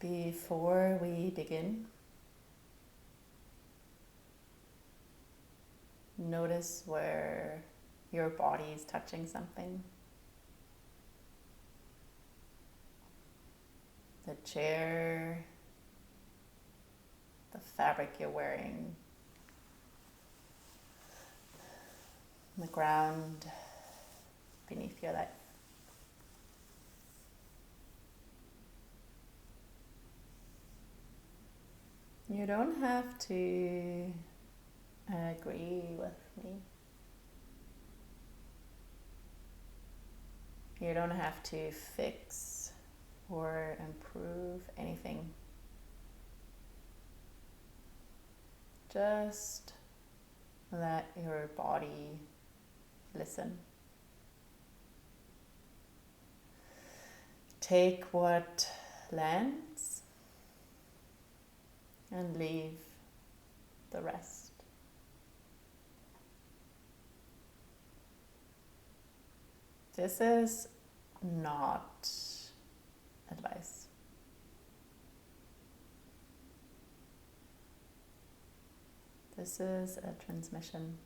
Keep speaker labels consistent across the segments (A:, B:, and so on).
A: Before we begin, notice where your body is touching something. The chair, the fabric you're wearing, the ground beneath your life. You don't have to agree with me. You don't have to fix or improve anything. Just let your body listen. Take what lands and leave the rest. This is not advice. This is a transmission.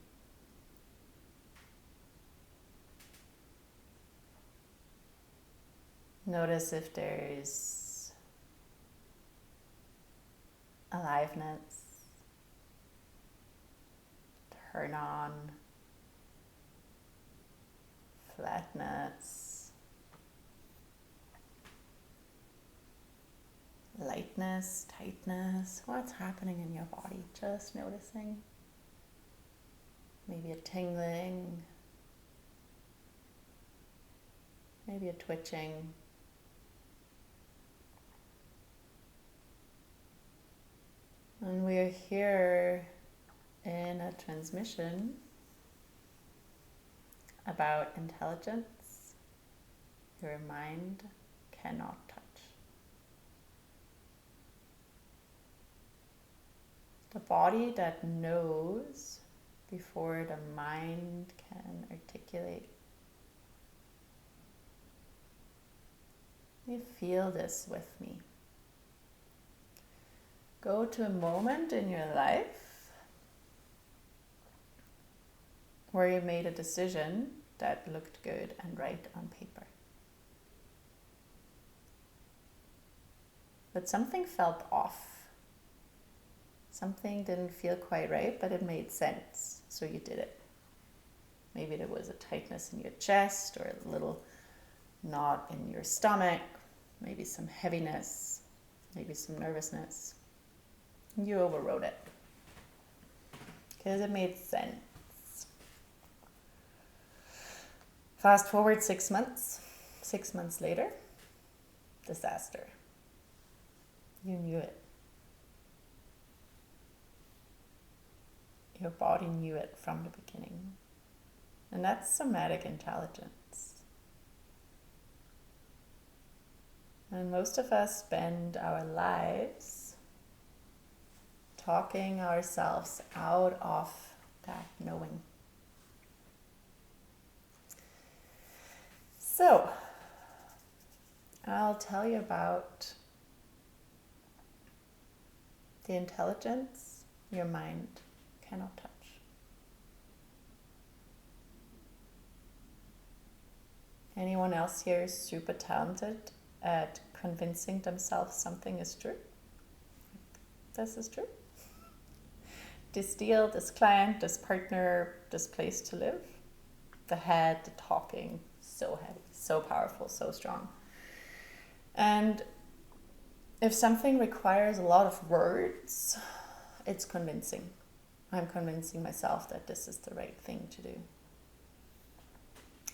A: Notice if there's aliveness, turn on, flatness, lightness, tightness. What's happening in your body? Just noticing. Maybe a tingling, maybe a twitching. And we're here in a transmission about intelligence your mind cannot touch. The body that knows before the mind can articulate. You feel this with me. Go to a moment in your life where you made a decision that looked good and right on paper. But something felt off. Something didn't feel quite right, but it made sense, so you did it. Maybe there was a tightness in your chest or a little knot in your stomach, maybe some heaviness, maybe some nervousness. You overrode it because it made sense. Fast forward 6 months. 6 months later, disaster. You knew it. Your body knew it from the beginning. And that's somatic intelligence. And most of us spend our lives talking ourselves out of that knowing. So, I'll tell you about the intelligence your mind cannot touch. Anyone else here is super talented at convincing themselves something is true? This is true. This deal, this client, this partner, this place to live. The head, the talking, so heavy, so powerful, so strong. And if something requires a lot of words, it's convincing. I'm convincing myself that this is the right thing to do.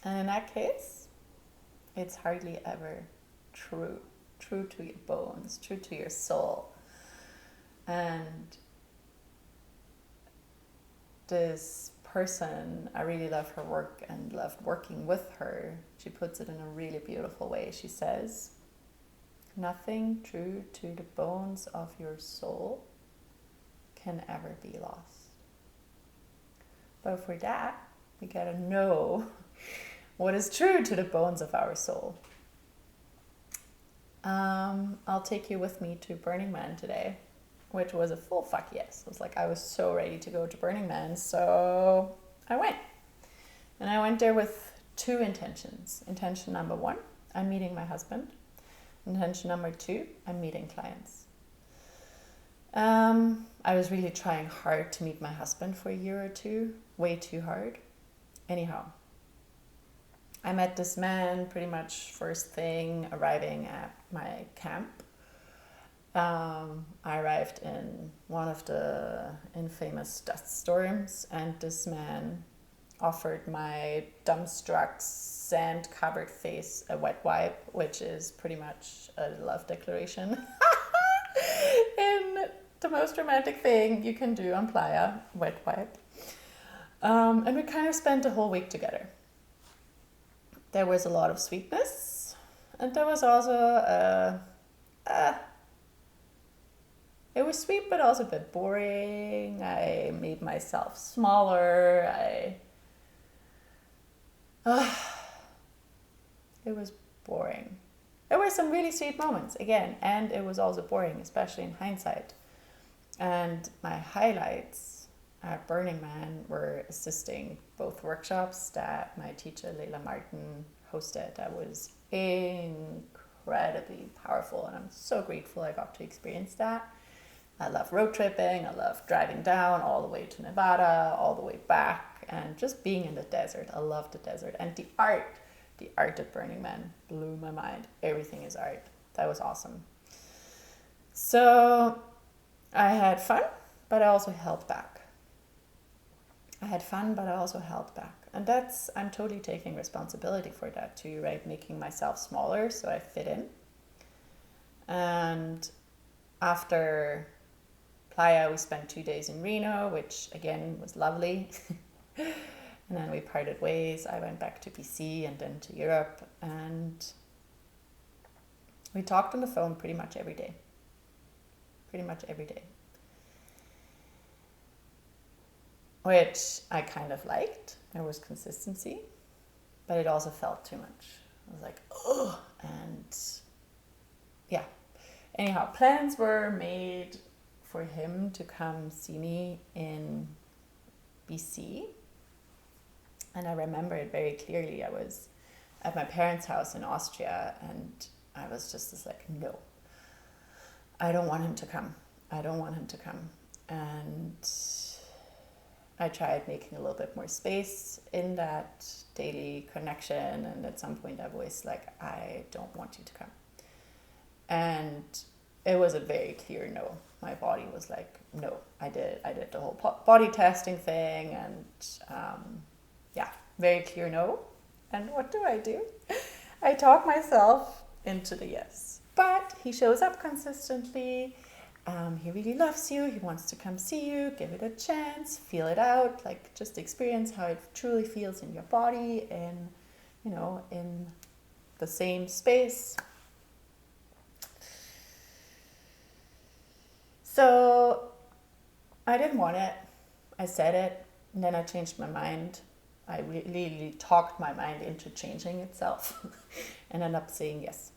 A: And in that case, it's hardly ever true. True to your bones, true to your soul. And this person, I really love her work and loved working with her. She puts it in a really beautiful way. She says, nothing true to the bones of your soul can ever be lost. But for that, we gotta know what is true to the bones of our soul. I'll take you with me to Burning Man today, which was a full fuck yes. I was so ready to go to Burning Man, so I went. And I went there with two intentions. Intention number one, I'm meeting my husband. Intention number two, I'm meeting clients. I was really trying hard to meet my husband for a year or two, way too hard. Anyhow, I met this man pretty much first thing arriving at my camp. I arrived in one of the infamous dust storms, and this man offered my dumbstruck, sand-covered face a wet wipe, which is pretty much a love declaration. In the most romantic thing you can do on playa, wet wipe. And we kind of spent a whole week together. There was a lot of sweetness, and there was also it was sweet but also a bit boring. I made myself smaller. It was boring. There were some really sweet moments again, and it was also boring, especially in hindsight. And my highlights at Burning Man were assisting both workshops that my teacher Leila Martin hosted. That was incredibly powerful, and I'm so grateful I got to experience that. I love road tripping, I love driving down all the way to Nevada, all the way back, and just being in the desert. I love the desert. And the art at Burning Man blew my mind. Everything is art. That was awesome. So I had fun, but I also held back. And I'm totally taking responsibility for that too, right? Making myself smaller so I fit in. And after Playa, we spent 2 days in Reno, which again was lovely. And then we parted ways. I went back to BC and then to Europe, and we talked on the phone pretty much every day. Which I kind of liked. There was consistency, but it also felt too much. I was like, oh, and yeah. Anyhow, plans were made for him to come see me in BC. And I remember it very clearly. I was at my parents' house in Austria, and I was just like, no, I don't want him to come. And I tried making a little bit more space in that daily connection. And at some point I was like, I don't want you to come. And it was a very clear no. My body was like, no. I did the whole body testing thing, and very clear no. And what do? I talk myself into the yes. But he shows up consistently. He really loves you. He wants to come see you. Give it a chance. Feel it out. Like, just experience how it truly feels in your body, in the same space. So I didn't want it. I said it, and then I changed my mind. I really talked my mind into changing itself and ended up saying yes.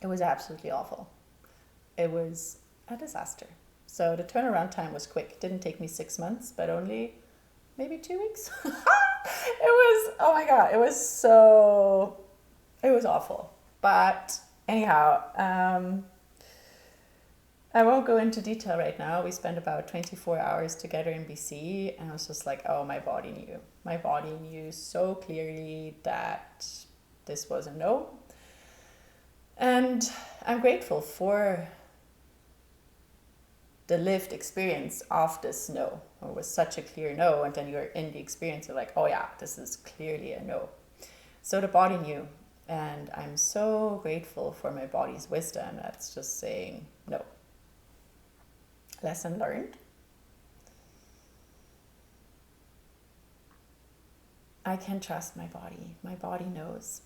A: It was absolutely awful. It was a disaster. So the turnaround time was quick. It didn't take me 6 months, but only maybe 2 weeks. Oh my God, it was awful. But anyhow, I won't go into detail right now. We spent about 24 hours together in BC, and I was just like, oh, my body knew. My body knew so clearly that this was a no. And I'm grateful for the lived experience of this no. It was such a clear no, and then you're in the experience, you're like, oh yeah, this is clearly a no. So the body knew, and I'm so grateful for my body's wisdom that's just saying no. Lesson learned. I can trust my body. My body knows.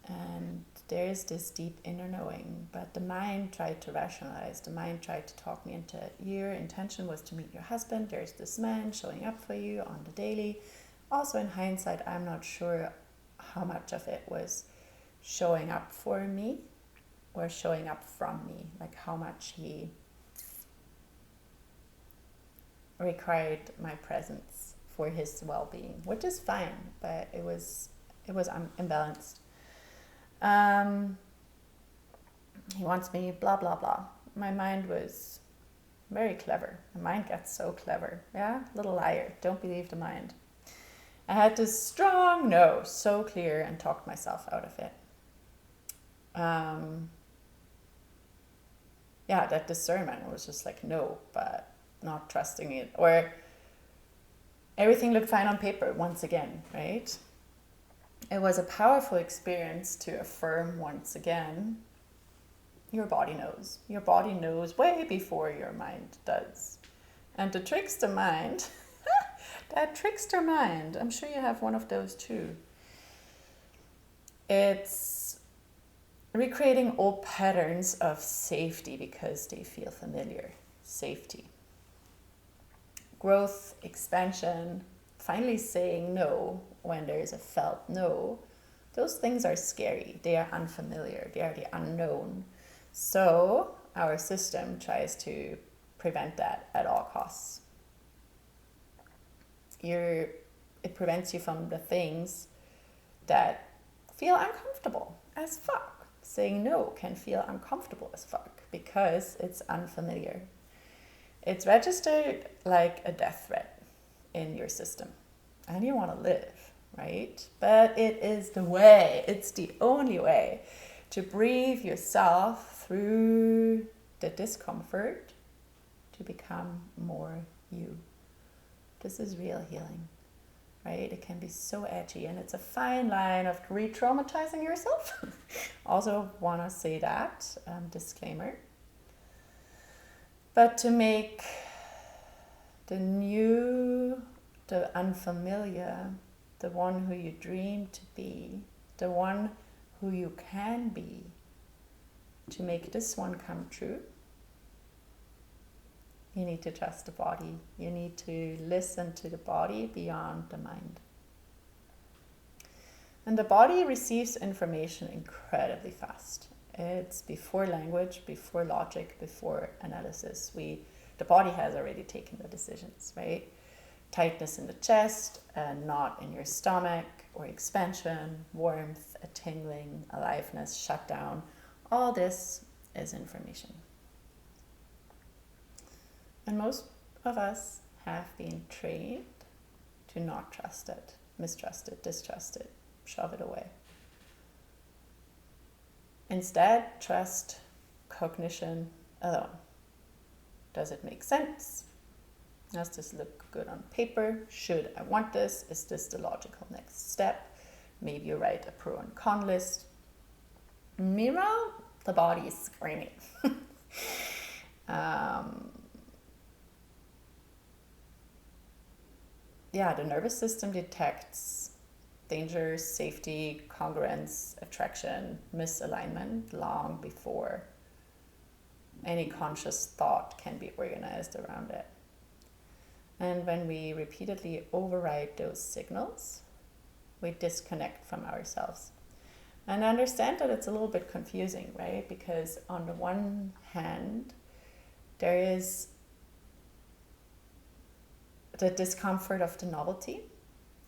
A: And there's this deep inner knowing. But the mind tried to rationalize. The mind tried to talk me into it. Your intention was to meet your husband. There's this man showing up for you on the daily. Also, in hindsight, I'm not sure how much of it was showing up for me or showing up from me, like how much he required my presence for his well-being, which is fine, but it was imbalanced. He wants me, blah blah blah. My mind was very clever. The mind gets so clever. Yeah, little liar. Don't believe the mind. I had this strong no, so clear, and talked myself out of it. Yeah, that discernment was just like no, but not trusting it. Or everything looked fine on paper once again, right? It was a powerful experience to affirm once again, your body knows. Your body knows way before your mind does. And the trickster mind, that trickster mind, I'm sure you have one of those too. It's recreating old patterns of safety because they feel familiar. Safety. Growth, expansion, finally saying no when there's a felt no. Those things are scary. They are unfamiliar. They are the unknown. So our system tries to prevent that at all costs. It prevents you from the things that feel uncomfortable as fuck. Saying no can feel uncomfortable as fuck because it's unfamiliar. It's registered like a death threat in your system. And you want to live, right? But it is the way, it's the only way to breathe yourself through the discomfort to become more you. This is real healing, right? It can be so edgy, and it's a fine line of re-traumatizing yourself. Also want to say that, disclaimer. But to make the new, the unfamiliar, the one who you dream to be, the one who you can be, to make this one come true, you need to trust the body. You need to listen to the body beyond the mind. And the body receives information incredibly fast. It's before language, before logic, before analysis. The body has already taken the decisions, right? Tightness in the chest, a knot in your stomach, or expansion, warmth, a tingling, aliveness, shutdown. All this is information. And most of us have been trained to not trust it, mistrust it, distrust it, shove it away. Instead, trust cognition alone. Does it make sense? Does this look good on paper? Should I want this? Is this the logical next step? Maybe you write a pro and con list. Meanwhile, the body is screaming. The nervous system detects danger, safety, congruence, attraction, misalignment long before any conscious thought can be organized around it. And when we repeatedly override those signals, we disconnect from ourselves. And I understand that it's a little bit confusing, right? Because on the one hand, there is the discomfort of the novelty.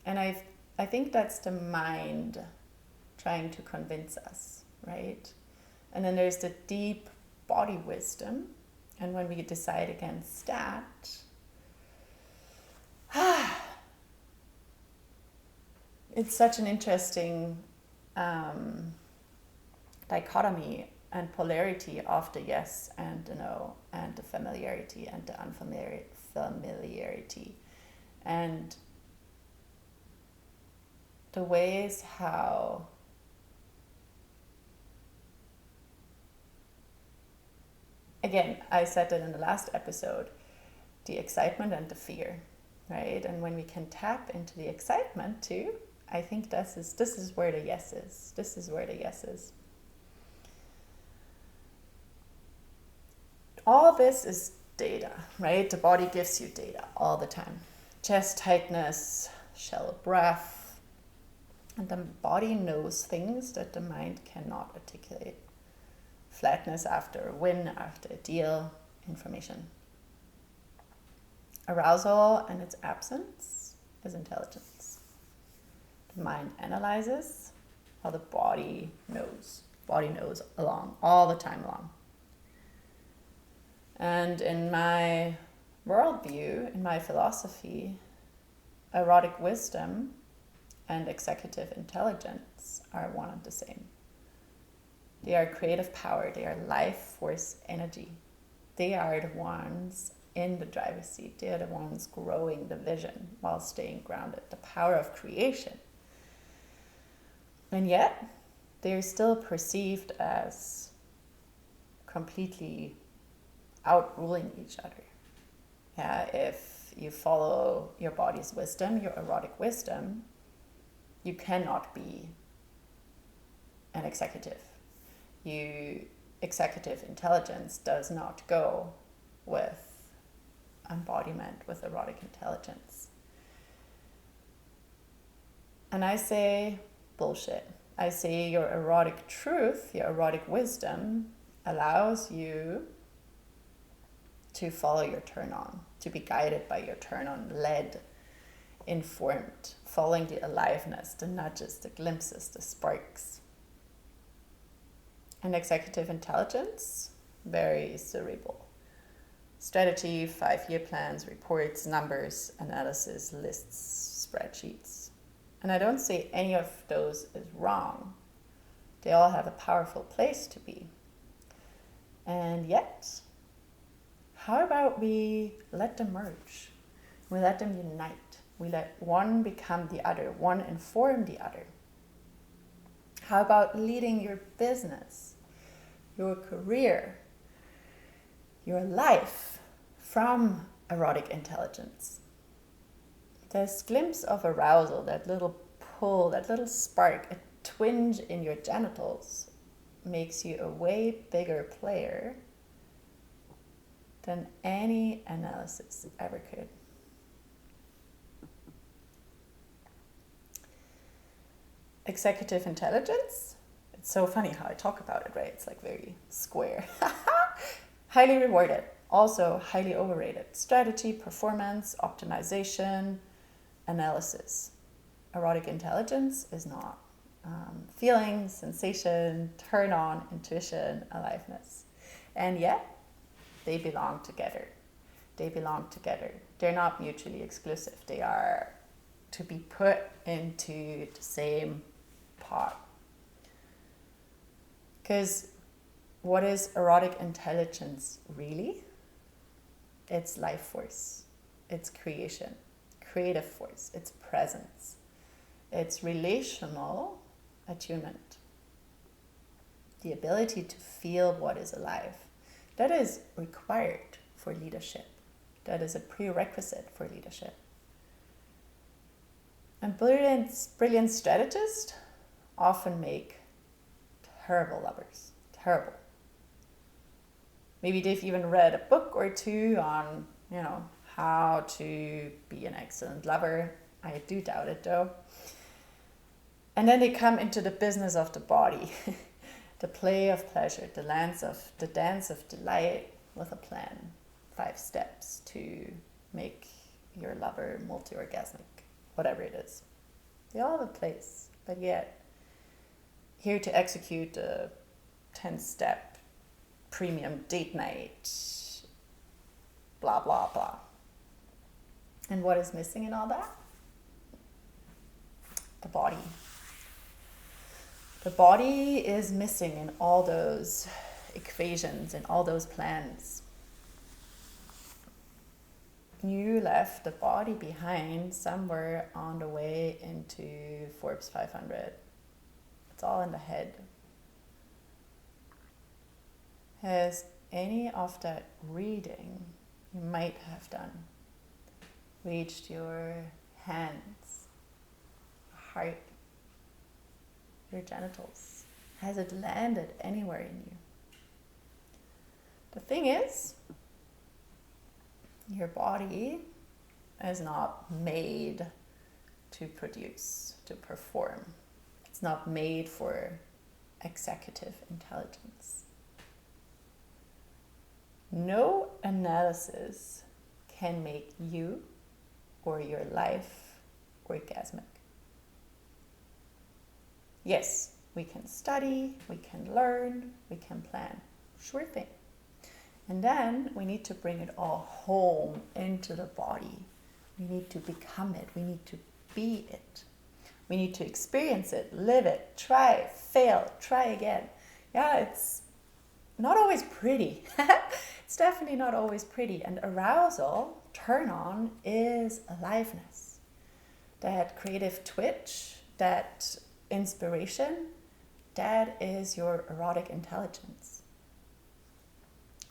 A: And I think that's the mind trying to convince us, right? And then there's the deep body wisdom. And when we decide against that, it's such an interesting dichotomy and polarity of the yes and the no, and the familiarity and the unfamiliarity. And the ways how again, I said that in the last episode, the excitement and the fear, right? And when we can tap into the excitement too, I think this is where the yes is. This is where the yes is. All this is data, right? The body gives you data all the time. Chest tightness, shallow breath, And the body knows things that the mind cannot articulate. Flatness after a win, after a deal, information. Arousal and its absence is intelligence. The mind analyzes while the body knows. Body knows along, all the time along. And in my worldview, in my philosophy, erotic wisdom and executive intelligence are one and the same. They are creative power. They are life force energy. They are the ones in the driver's seat. They are the ones growing the vision while staying grounded. The power of creation. And yet, they're still perceived as completely outruling each other. Yeah, if you follow your body's wisdom, your erotic wisdom, you cannot be an executive. Executive intelligence does not go with embodiment, with erotic intelligence. And I say bullshit. I say your erotic truth, your erotic wisdom allows you to follow your turn on, to be guided by your turn on, led, informed, following the aliveness, the nudges, the glimpses, the sparks. And executive intelligence, very cerebral. Strategy, 5-year plans, reports, numbers, analysis, lists, spreadsheets. And I don't say any of those is wrong. They all have a powerful place to be. And yet, how about we let them merge? We let them unite. We let one become the other, one inform the other. How about leading your business, your career, your life from erotic intelligence? This glimpse of arousal, that little pull, that little spark, a twinge in your genitals makes you a way bigger player than any analysis ever could. Executive intelligence, it's so funny how I talk about it, right? It's like very square. Highly rewarded, also highly overrated. Strategy, performance, optimization, analysis. Erotic intelligence is not. Feeling, sensation, turn on, intuition, aliveness. And yet, they belong together. They belong together. They're not mutually exclusive. They are to be put into the same pot. Because what is erotic intelligence really? It's life force. It's creation. Creative force. It's presence. It's relational attunement. The ability to feel what is alive. That is required for leadership. That is a prerequisite for leadership. And brilliant strategists often make terrible lovers. Terrible. Maybe they've even read a book or two on, how to be an excellent lover. I do doubt it though. And then they come into the business of the body, the play of pleasure, the dance of delight with a plan, 5 steps to make your lover multi-orgasmic, whatever it is. They all have a place, but yet here to execute a 10-step premium date night, blah, blah, blah. And what is missing in all that? The body. The body is missing in all those equations and all those plans. You left the body behind somewhere on the way into Forbes 500. It's all in the head. Has any of that reading you might have done reached your hands, heart, your genitals? Has it landed anywhere in you? The thing is, your body is not made to produce, to perform. It's not made for executive intelligence. No analysis can make you or your life orgasmic. Yes, we can study, we can learn, we can plan. Sure thing. And then we need to bring it all home into the body. We need to become it. We need to be it. We need to experience it, live it, try, fail, try again. Yeah, it's not always pretty. It's definitely not always pretty. And arousal, turn on, is aliveness. That creative twitch, that inspiration, that is your erotic intelligence.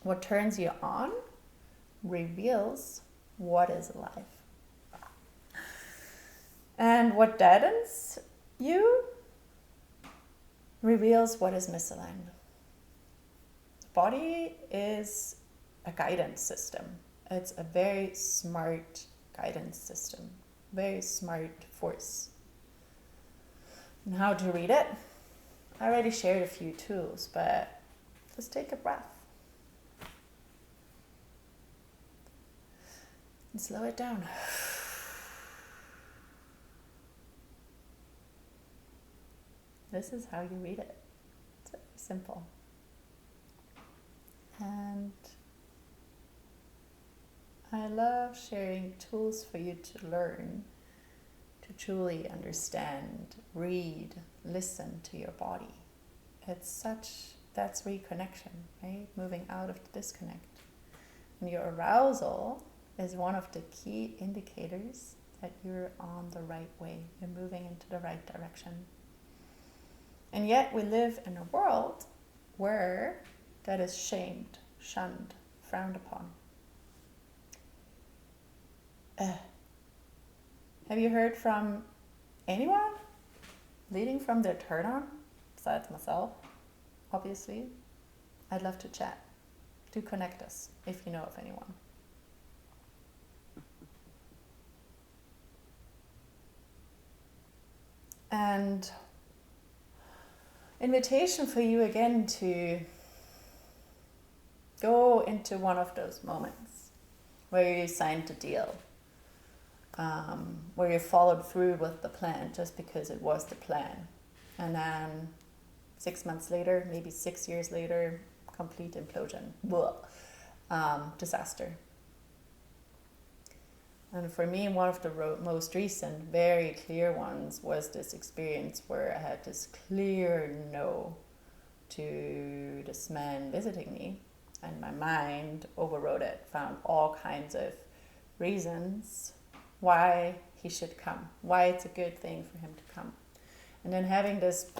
A: What turns you on reveals what is alive. And what deadens you reveals what is misaligned. The body is a guidance system. It's a very smart guidance system, very smart force. And how to read it? I already shared a few tools, but just take a breath. And slow it down. This is how you read it. It's very simple. And I love sharing tools for you to learn, to truly understand, read, listen to your body. That's reconnection, right? Moving out of the disconnect. And your arousal is one of the key indicators that you're on the right way. You're moving into the right direction. And yet we live in a world where that is shamed, shunned, frowned upon. Have you heard from anyone leading from their turn on? Besides myself, obviously. I'd love to chat. Do connect us if you know of anyone. And invitation for you again to go into one of those moments where you signed the deal, where you followed through with the plan just because it was the plan. And then 6 months later, maybe 6 years later, complete implosion. Disaster. And for me, one of the most recent, very clear ones was this experience where I had this clear no to this man visiting me. And my mind overrode it, found all kinds of reasons why he should come, why it's a good thing for him to come. And then having this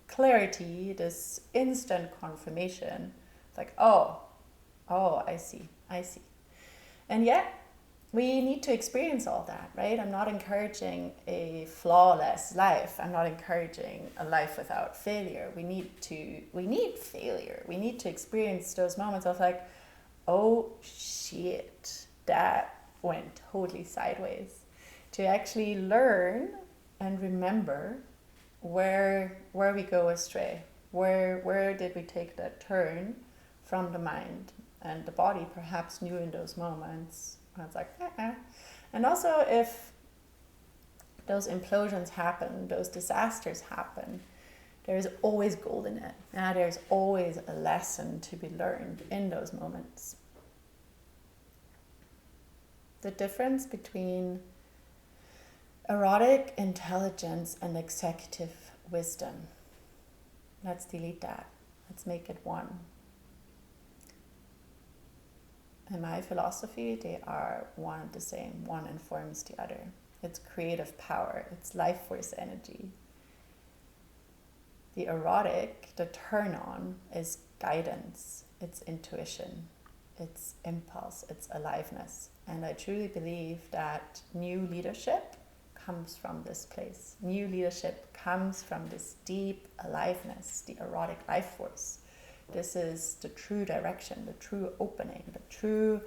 A: clarity, this instant confirmation, it's like, oh, I see. And yet, we need to experience all that, right? I'm not encouraging a flawless life. I'm not encouraging a life without failure. We need failure. We need to experience those moments of like, oh shit, that went totally sideways. To actually learn and remember where we go astray. Where did we take that turn from the mind? And the body perhaps knew in those moments. And it's like, And also if those implosions happen, those disasters happen, there's always gold in it. There's always a lesson to be learned in those moments. The difference between erotic intelligence and executive wisdom. Let's delete that. Let's make it one. In my philosophy, they are one and the same. One informs the other. It's creative power. It's life force energy. The erotic, the turn on, is guidance. It's intuition. It's impulse. It's aliveness. And I truly believe that new leadership comes from this place. New leadership comes from this deep aliveness, the erotic life force. This is the true direction, the true opening, the true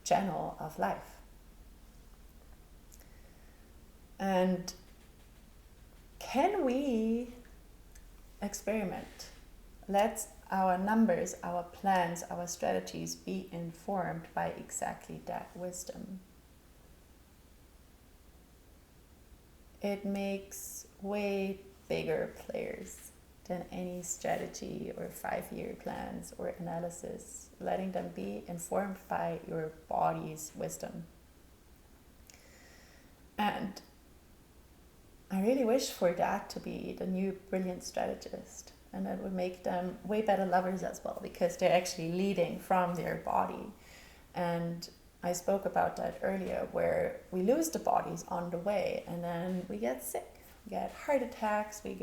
A: channel of life. And can we experiment? Let our numbers, our plans, our strategies be informed by exactly that wisdom. It makes way bigger players than any strategy or 5-year plans or analysis, letting them be informed by your body's wisdom. And I really wish for that to be the new brilliant strategist, and that would make them way better lovers as well, because they're actually leading from their body. And I spoke about that earlier, where we lose the bodies on the way, and then we get sick. We get heart attacks, we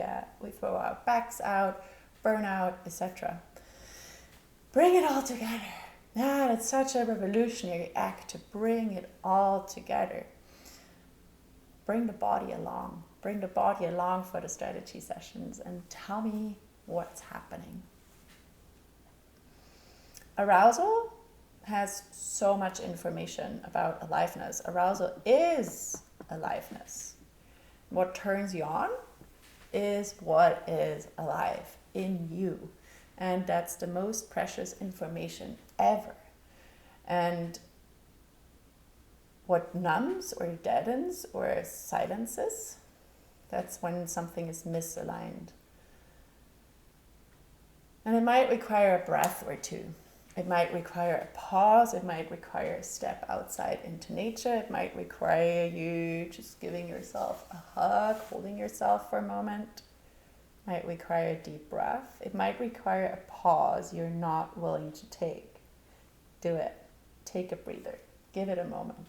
A: throw our backs out, burnout, etc. Bring it all together. Yeah, it's such a revolutionary act to bring it all together. Bring the body along. Bring the body along for the strategy sessions and tell me what's happening. Arousal has so much information about aliveness. Arousal is aliveness. What turns you on is what is alive in you. And that's the most precious information ever. And what numbs or deadens or silences, that's when something is misaligned. And it might require a breath or two. It might require a pause. It might require a step outside into nature. It might require you just giving yourself a hug, holding yourself for a moment. It might require a deep breath. It might require a pause you're not willing to take. Do it. Take a breather. Give it a moment.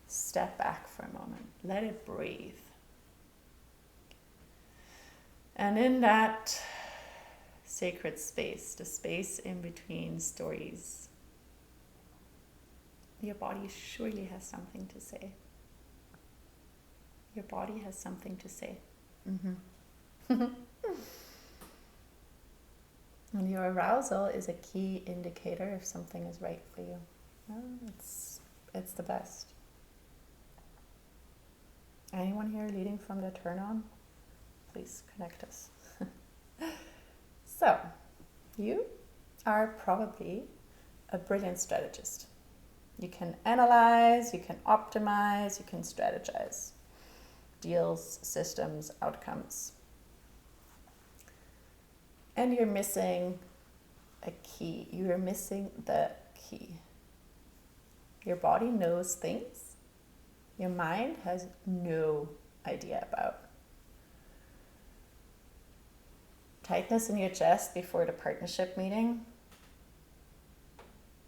A: Step back for a moment. Let it breathe. And in that sacred space, the space in between stories, your body surely has something to say. Your body has something to say. Mm-hmm. And your arousal is a key indicator if something is right for you. It's the best. Anyone here leading from the turn on? Please connect us. So, you are probably a brilliant strategist. You can analyze, you can optimize, you can strategize. Deals, systems, outcomes. And you're missing a key. You're missing the key. Your body knows things your mind has no idea about. Tightness in your chest before the partnership meeting.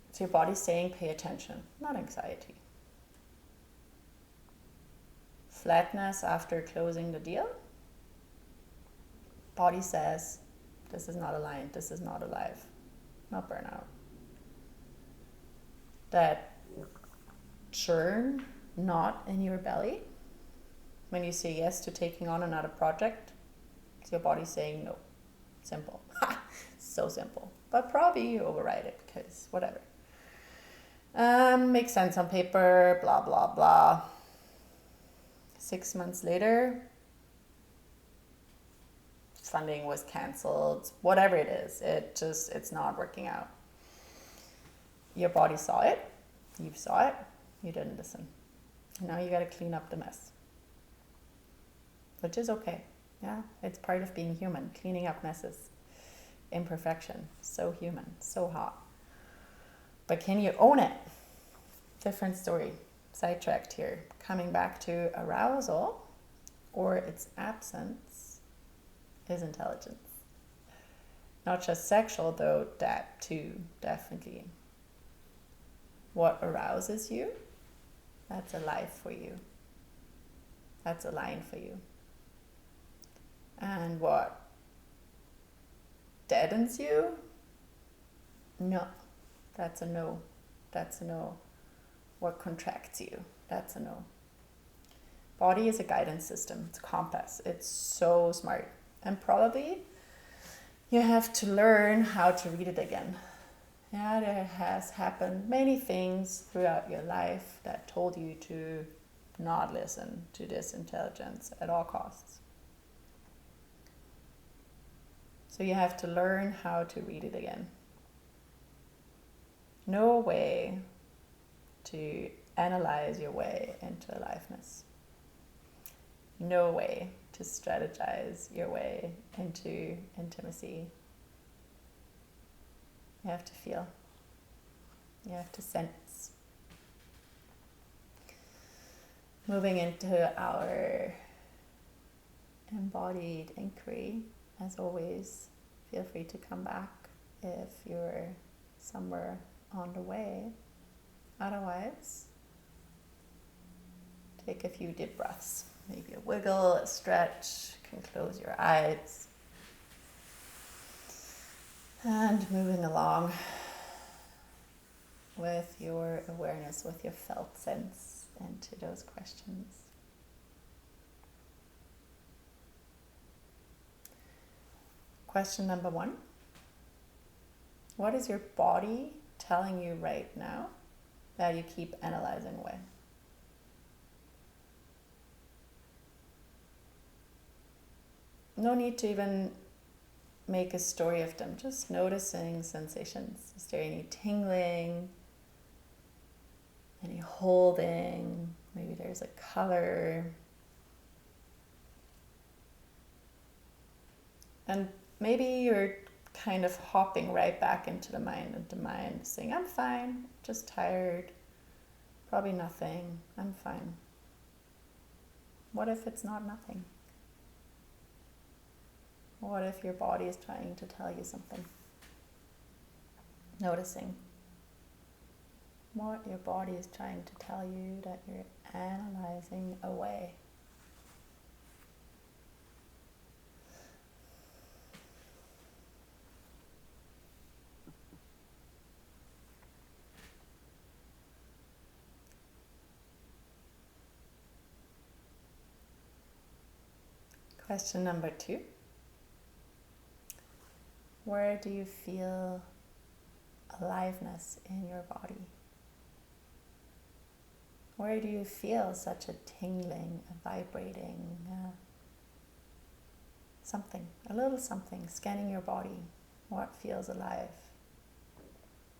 A: It's your body saying, pay attention, not anxiety. Flatness after closing the deal. Body says, this is not aligned, this is not alive, not burnout. That churn knot in your belly when you say yes to taking on another project. It's your body saying no. Simple. So simple. But probably you override it because whatever. Makes sense on paper, blah, blah, blah. 6 months later, funding was canceled. Whatever it is, it's not working out. Your body saw it. You saw it. You didn't listen. Now you got to clean up the mess. Which is okay. Yeah, it's part of being human. Cleaning up messes. Imperfection. So human. So hot. But can you own it? Different story. Sidetracked here. Coming back to arousal, or its absence, is intelligence. Not just sexual, though, that too, definitely. What arouses you? That's a life for you. That's a line for you. And what deadens you? No. That's a no. That's a no. What contracts you? That's a no. Body is a guidance system. It's a compass. It's so smart. And probably you have to learn how to read it again. Yeah, there has happened many things throughout your life that told you to not listen to this intelligence at all costs. So you have to learn how to read it again. No way to analyze your way into aliveness. No way to strategize your way into intimacy. You have to feel. You have to sense. Moving into our embodied inquiry, as always, feel free to come back if you're somewhere on the way. Otherwise, take a few deep breaths. Maybe a wiggle, a stretch. You can close your eyes. And moving along with your awareness, with your felt sense into those questions. Question number 1. What is your body telling you right now that you keep analyzing away? No need to even make a story of them, just noticing sensations. Is there any tingling, any holding? Maybe there's a color. And maybe you're kind of hopping right back into the mind, and the mind saying, I'm fine, just tired, probably nothing, I'm fine. What if it's not nothing? What if your body is trying to tell you something? Noticing what your body is trying to tell you that you're analyzing away. Question number 2. Where do you feel aliveness in your body? Where do you feel such a tingling, a vibrating, something, a little something scanning your body? What feels alive?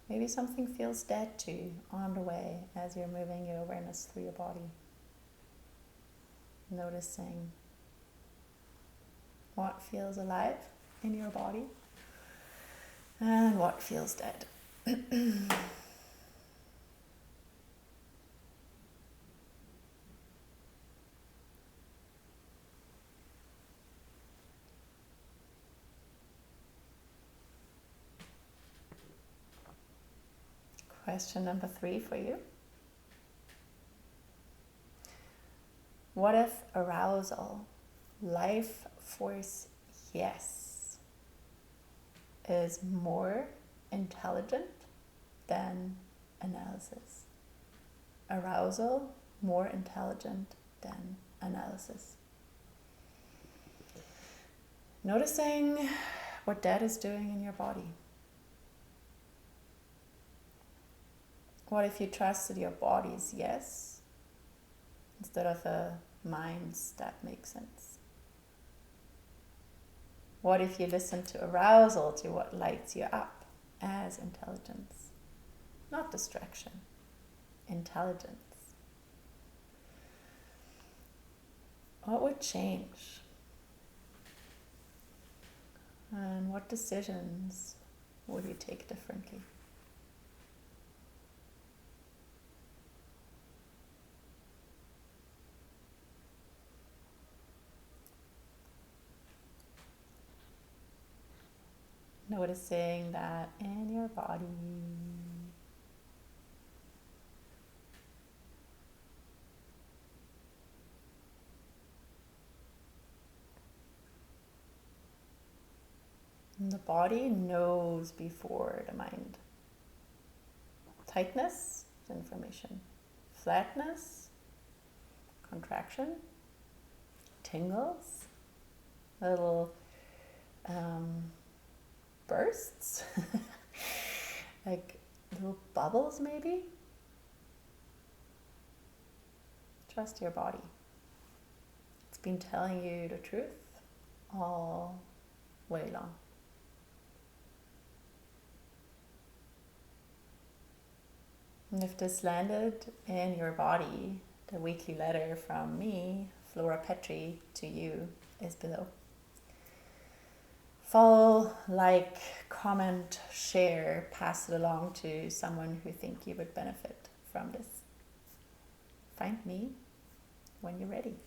A: Maybe something feels dead too on the way as you're moving your awareness through your body. Noticing what feels alive in your body and what feels dead. Question number 3 for you. What if arousal, life force yes, is more intelligent than analysis? Arousal, more intelligent than analysis. Noticing what that is doing in your body. What if you trusted your body's yes instead of a mind's that makes sense? What if you listen to arousal, to what lights you up as intelligence? Not distraction, intelligence. What would change? And what decisions would you take differently? Noticing that in your body. And the body knows before the mind. Tightness is information. Flatness, contraction. Tingles, little bursts, like little bubbles maybe. Trust your body. It's been telling you the truth all way long. And if this landed in your body, the weekly letter from me, Flora Petri, to you is below. Follow, like, comment, share, pass it along to someone who think you would benefit from this. Find me when you're ready.